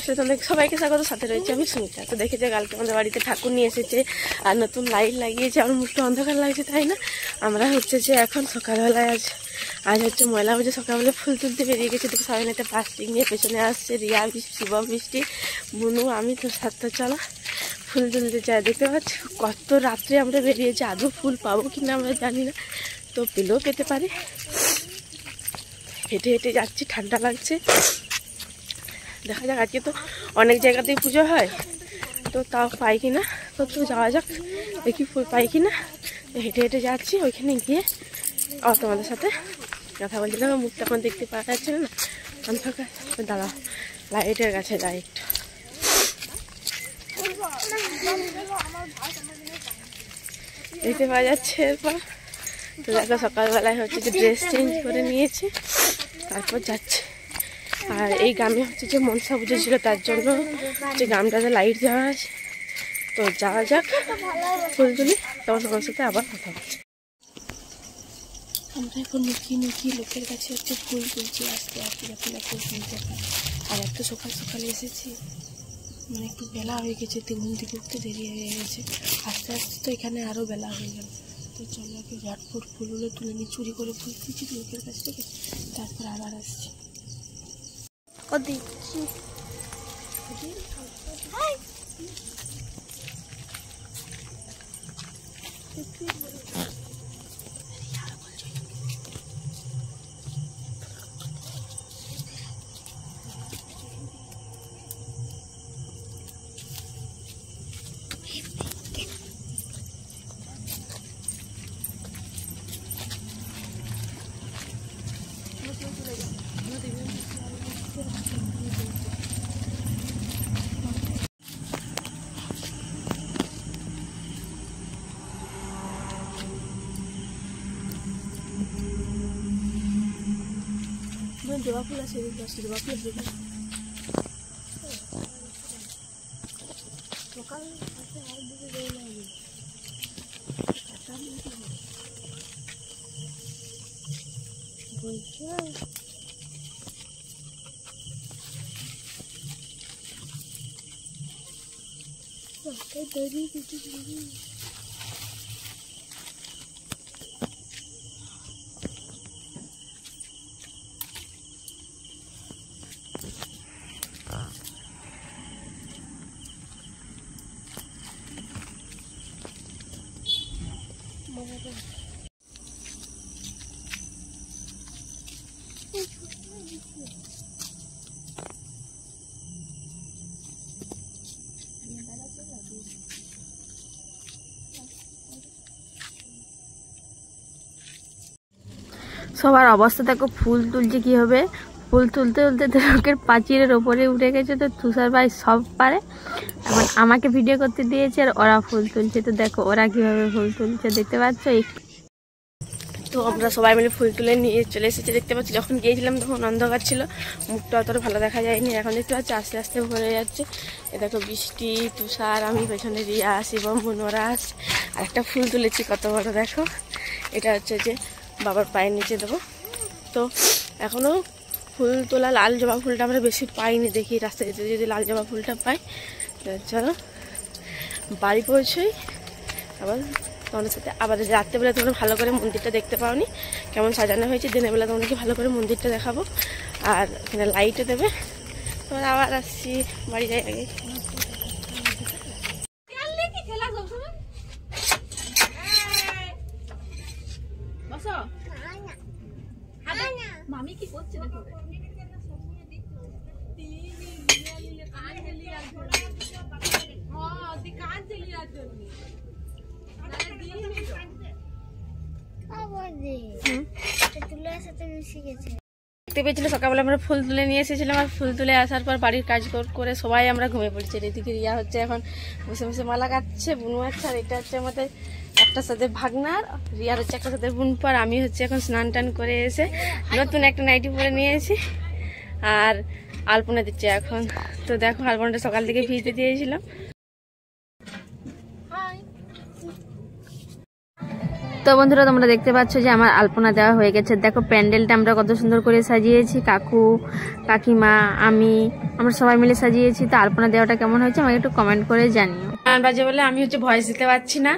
আসলে তোমাদের সবাইকে স্বাগত। সাথে রয়েছে আমি সুমিতা। তো দেখেছি কালকে আমাদের বাড়িতে ঠাকুর নিয়ে এসেছে আর নতুন লাইট লাগিয়েছে। আমার মুখটা অন্ধকার লাগছে, তাই না? আমরা হচ্ছে যে এখন সকালবেলায় আজ হচ্ছে ময়লা হচ্ছে, সকালবেলা ফুল তুলতে বেরিয়ে গেছে। দেখো সবাই একটা প্লাস্টিক নিয়ে পেছনে আসছে, রিয়া, শিবম, বৃষ্টি, বুনু, আমি তো সাতটা চলা ফুল তুলতে চাই। দেখতে পাচ্ছি কত রাত্রে আমরা বেরিয়েছি, আদৌ ফুল পাবো কিনা আমরা জানি না, তো পেলেও পেতে পারি। হেঁটে হেঁটে যাচ্ছি, ঠান্ডা লাগছে। দেখা যাক, আজকে তো অনেক জায়গাতেই পুজো হয়, তো তাও পাই কিনা। তো যাওয়া যাক, দেখি ফুল পাই কিনা। হেঁটে হেঁটে যাচ্ছি, ওইখানে গিয়ে আবার তোমাদের সাথে কথা বলছিলাম। মুখটা এখন দেখতে পাওয়া যাচ্ছে না, অন্ধকার। দাঁড়া, লাইটের কাছে যাই একটু। দেখতে পাওয়া যাচ্ছে এরপর। তো দেখো সকালবেলায় হচ্ছে যে ড্রেস চেঞ্জ করে নিয়েছি, তারপর যাচ্ছে। আর এই গ্রামে হচ্ছে যে মনসা পুজো ছিল, তার জন্য যে গ্রামটাতে লাইট দেওয়া আছে। তো যাওয়া যাক, ফুল তুলি, তখন তোমার সাথে আবার কথা বলছি। আমরা এখন লুকিয়ে লোকের কাছে হচ্ছে ফুল তুলছি, আস্তে আস্তে যাতে না ফুল তুলতে পারি। আর এত সকাল সকালে এসেছি, মানে একটু বেলা হয়ে গেছে, ঘুম থেকে উঠতে দেরি হয়ে গেছে। আস্তে আস্তে তো এখানে আরও বেলা হয়ে গেল। তো চলো একটু ঝটফট ফুলগুলো তুলে নিই, চুরি করে ফুল তুলছি লোকের কাছ থেকে, তারপর আবার আসছি। ও দিচ্ছি জবা ফুল আছে, জবা ফুল দেবে সকাল আছে, আর দিকে যাই লাগবে। বলছি দেরি কিছু সবার অবস্থা দেখো, ফুল তুলছে কি হবে। ফুল তুলতে তুলতে লোকের পাঁচিলের ওপরে উঠে গেছে। তো তুষার ভাই সব পারে, এখন আমাকে ভিডিও করতে দিয়েছে আর ওরা ফুল তুলছে। তো দেখো ওরা কিভাবে ফুল তুলছে, দেখতে পাচ্ছ। তো আমরা সবাই মিলে ফুল তুলে নিয়ে চলে এসেছি। দেখতে পাচ্ছি যখন গিয়েছিলাম তখন অন্ধকার ছিল, মুখটা অতটা ভালো দেখা যায়নি। এখন দেখতে পাচ্ছি আস্তে আস্তে ভরে যাচ্ছে। এ দেখো বৃষ্টি, তুষার, আমি পেছনে রিয়া, শিবম, বুনোরা আসছে। আর একটা ফুল তুলেছি কত বড় দেখো। এটা হচ্ছে যে বাবার পায়ের নিচে দেবো। তো এখনও ফুল তোলা লাল জবা ফুলটা আমরা বেশি পাইনি, দেখি রাস্তায় যেতে যদি লাল জবা ফুলটা পাই। চলো বাড়ি পৌঁছই, আবার তোমাদের সাথে আবার রাত্রেবেলা তোমরা ভালো করে মন্দিরটা দেখতে পাওনি কেমন সাজানো হয়েছে। দিনের বেলা তোমাদেরকে ভালো করে মন্দিরটা দেখাবো, আর এখানে লাইটও দেবে। তোমরা আবার আসছি, বাড়ি যাই আগে। মামি কি করছে দেখো, দেখতে পেয়েছিল সকালবেলা আমরা ফুল তুলে নিয়ে এসেছিলাম। আর ফুল তুলে আসার পর বাড়ির কাজ করে সবাই আমরা ঘুমিয়ে পড়ছি। এদিকে রিয়া হচ্ছে এখন বসে বসে মালা কাটছে, বুনু আছে। আর এটা হচ্ছে আমাদের একটা সাথে ভাগনার, রিয়ার হচ্ছে একটা সাথে বুনপো। আর আমি হচ্ছে এখন স্নান টান করে এসে নতুন একটা নাইটি পরে নিয়েছি আর আলপনা দিচ্ছে এখন। তো দেখো আলপনাটা সকাল থেকে ভিজতে দিয়েছিলাম। তো বন্ধুরা তোমরা দেখতে পাচ্ছ যে আমার আলপনা দেওয়া হয়ে গেছে। দেখো প্যান্ডেলটা আমরা কত সুন্দর করে সাজিয়েছি, কাকু কাকিমা আমরা সবাই মিলে সাজিয়েছি। তো আলপনা দেওয়াটা কেমন হয়েছে আমাকে একটু কমেন্ট করে জানিও। গান বাজে বলে আমি ভয়েস দিতে পারছি না,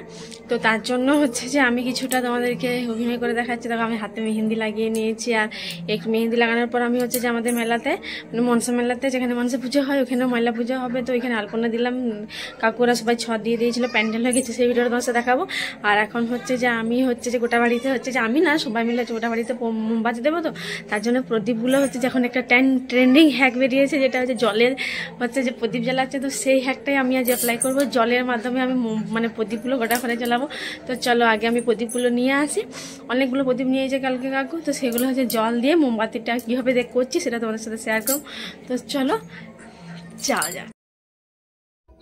তো তার জন্য যে আমি কিছুটা তোমাদেরকে অভিনয় করে দেখাচ্ছি। দেখো আমি হাতে মেহেন্দি লাগিয়ে নিয়েছি, আর এক মেহেন্দি লাগানোর পর আমি যে আমাদের মেলাতে মনসা মেলাতে যেখানে মনসা পুজো হয় ওখানেও ময়লা পুজো হবে, তো ওইখানে আলপনা দিলাম। কাকুরা সবাই ছদ দিয়ে দিয়েছিল, প্যান্ডেল হয়ে গেছে, সেই ভিডিওটা তোমার সাথে দেখাবো। আর এখন যে আমি যে গোটা বাড়িতে যে আমি না সবাই মিলে গোটা বাড়িতে মোমবাতি দেবো, তো তার জন্য প্রদীপগুলো যে এখন একটা ট্রেন্ডিং হ্যাক বেরিয়েছে, যেটা জলের যে প্রদীপ জ্বালাচ্ছে। তো সেই হ্যাকটাই আমি আজ অ্যাপ্লাই করবো, জলের মাধ্যমে আমি প্রদীপগুলো গোটা ঘরে জ্বালাবো। তো চলো আগে আমি প্রদীপগুলো নিয়ে আসি। অনেকগুলো প্রদীপ নিয়েছে কালকে কাকু, তো সেগুলো জল দিয়ে মোমবাতিটা কীভাবে করছি সেটা তোমাদের সাথে শেয়ার করবো। তো চলো যাওয়া যাক।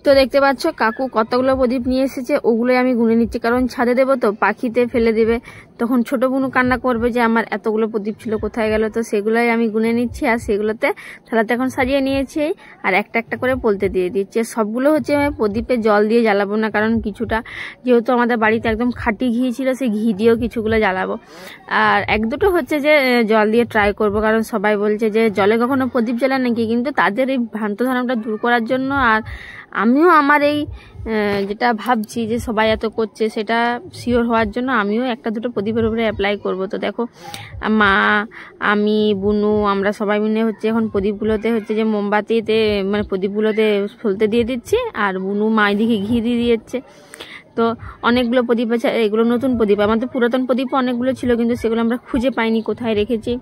তো দেখতে পাচ্ছ কাকু কতগুলো প্রদীপ নিয়ে এসেছে, ওগুলোই আমি গুনে নিচ্ছি, কারণ ছাদে দেবো তো পাখিতে ফেলে দেবে, তখন ছোট বোনু কান্না করবে যে আমার এতগুলো প্রদীপ ছিল কোথায় গেল। তো সেগুলোই আমি গুনে নিচ্ছি, আর সেগুলোতে থালাতে এখন সাজিয়ে নিয়েছি, আর একটা একটা করে পলতে দিয়ে দিচ্ছি। সবগুলো আমি প্রদীপে জল দিয়ে জ্বালাবো না, কারণ কিছুটা যেহেতু আমাদের বাড়িতে একদম খাঁটি ঘি ছিল, সেই ঘি দিয়েও কিছুগুলো জ্বালাবো। আর এক দুটো যে জল দিয়ে ট্রাই করব, কারণ সবাই বলছে যে জলে কখনো প্রদীপ জ্বালা নাকি, কিন্তু তাদের এই ভ্রান্ত ধারণাটা দূর করার জন্য, আর আমিও আমার এই যেটা ভাবছি যে সবাই এত করছে সেটা শিওর হওয়ার জন্য আমিও একটা দুটো প্রদীপের উপরে অ্যাপ্লাই করব। তো দেখো মা, আমি, বুনু আমরা সবাই মিলে এখন প্রদীপগুলোতে যে মোমবাতিতে প্রদীপগুলোতে ফলতে দিয়ে দিচ্ছি, আর বুনু মা এদিকে ঘি দিয়ে দিচ্ছে। তো অনেকগুলো প্রদীপ আছে, এগুলো নতুন প্রদীপ, আমাদের পুরাতন প্রদীপও অনেকগুলো ছিল, কিন্তু সেগুলো আমরা খুঁজে পাইনি কোথায় রেখেছি।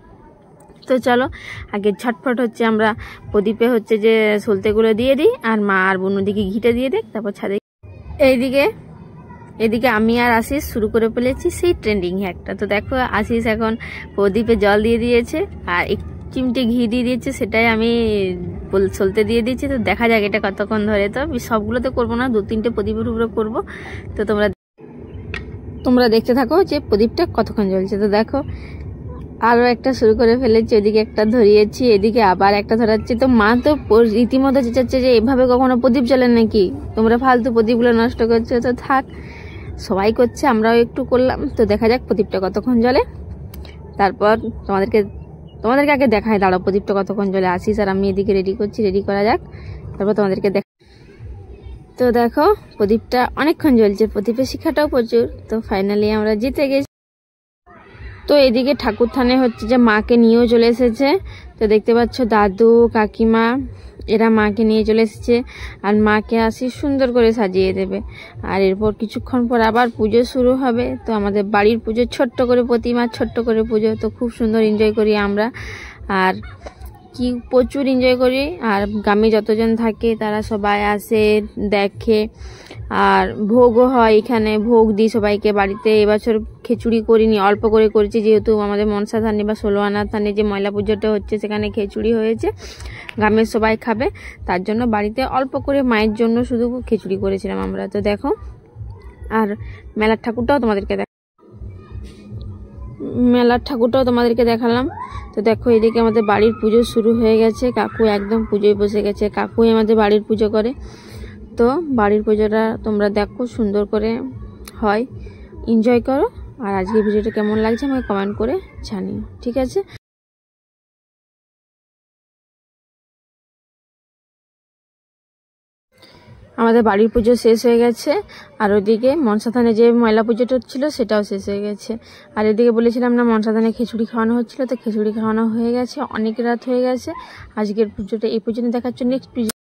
তো চলো আগে ঝটফট আমরা প্রদীপে যে সলতেগুলো দিয়ে দিই, আর মা আর বোনের দিকে ঘিটা দিয়ে দেখ, তারপর ছাদে এদিকে আমি আর আশিস শুরু করে ফেলেছি সেই ট্রেন্ডিং হ্যাকটা। তো দেখো আশিস এখন প্রদীপে জল দিয়ে দিয়েছে, আর এক চিমটে ঘি দিয়ে দিয়েছে, সেটাই আমি সলতে দিয়ে দিয়েছি। তো দেখা যাক এটা কতক্ষণ ধরে। তো সবগুলোতে করবো না, 2-3টে প্রদীপের উপরে করবো। তো তোমরা দেখতে থাকো যে প্রদীপটা কতক্ষণ জ্বলছে। তো দেখো আরো একটা শুরু করে ফেলেছি, ওদিকে একটা ধরিয়েছি, এদিকে আবার একটা ধরাচ্ছি। তো মা তো রীতিমতো চেঁচাচ্ছে যে এভাবে কখনো প্রদীপ জ্বলে নাকি, তোমরা ফালতু প্রদীপগুলো নষ্ট করছো। তো থাক, সবাই করছে আমরাও একটু করলাম। তো দেখা যাক প্রদীপটা কতক্ষণ জ্বলে, তারপর তোমাদেরকে আগে দেখায়। দাঁড়াও প্রদীপটা কতক্ষণ জ্বলে। আসিস আর আমি এদিকে রেডি করছি, রেডি করা যাক, তারপর তোমাদেরকে তো দেখো প্রদীপটা অনেকক্ষণ জ্বলছে, প্রদীপের শিখাটাও প্রচুর। তো ফাইনালি আমরা জিতে গেছি। তো এদিকে ঠাকুর থানে যে মাকে নিয়েও চলে এসেছে। তো দেখতে পাচ্ছ দাদু কাকিমা এরা মাকে নিয়ে চলে এসেছে, আর মাকে আসি সুন্দর করে সাজিয়ে দেবে। আর এরপর কিছুক্ষণ পর আবার পুজো শুরু হবে। তো আমাদের বাড়ির পুজো ছোট্ট করে প্রতিমা, ছোট্ট করে পুজো, তো খুব সুন্দর এনজয় করি আমরা, আর কি প্রচুর এনজয় করি। আর গ্রামে যতজন থাকে তারা সবাই আসে দেখে, আর ভোগও হয় এখানে, ভোগ দিই সবাইকে বাড়িতে। এবছর খিচুড়ি করিনি, অল্প করে করেছি, যেহেতু আমাদের মনসা থানে বা 16 আনা থানে যে ময়লা পুজোটা হচ্ছে সেখানে খিচুড়ি হয়েছে, গ্রামের সবাই খাবে, তার জন্য বাড়িতে অল্প করে মায়ের জন্য শুধু খিচুড়ি করেছিলাম আমরা। তো দেখো, আর মেলার ঠাকুরটাও তোমাদেরকে দেখালাম। তো দেখো এদিকে আমাদের বাড়ির পুজো শুরু হয়ে গেছে, কাকু একদম পুজোয় বসে গেছে, কাকুই আমাদের বাড়ির পুজো করে। তো বাড়ির পুজোটা তোমরা দেখো সুন্দর করে হয়, এনজয় করো। আর আজকে ভিডিওটা কেমন লাগছে আমাকে কমেন্ট করে জানিও, ঠিক আছে। আমাদের বাড়ির পুজো শেষ হয়ে গেছে, আর ওইদিকে মনসা থানে যে ময়লা পুজোটা হচ্ছিল সেটাও শেষ হয়ে গেছে। আর এদিকে বলেছিলাম না মনসা থানে খিচুড়ি খাওয়ানো হচ্ছিল, তো খিচুড়ি খাওয়ানো হয়ে গেছে, অনেক রাত হয়ে গেছে। আজকের পুজোটা এই পর্যন্ত দেখাচ্ছ, নেক্সট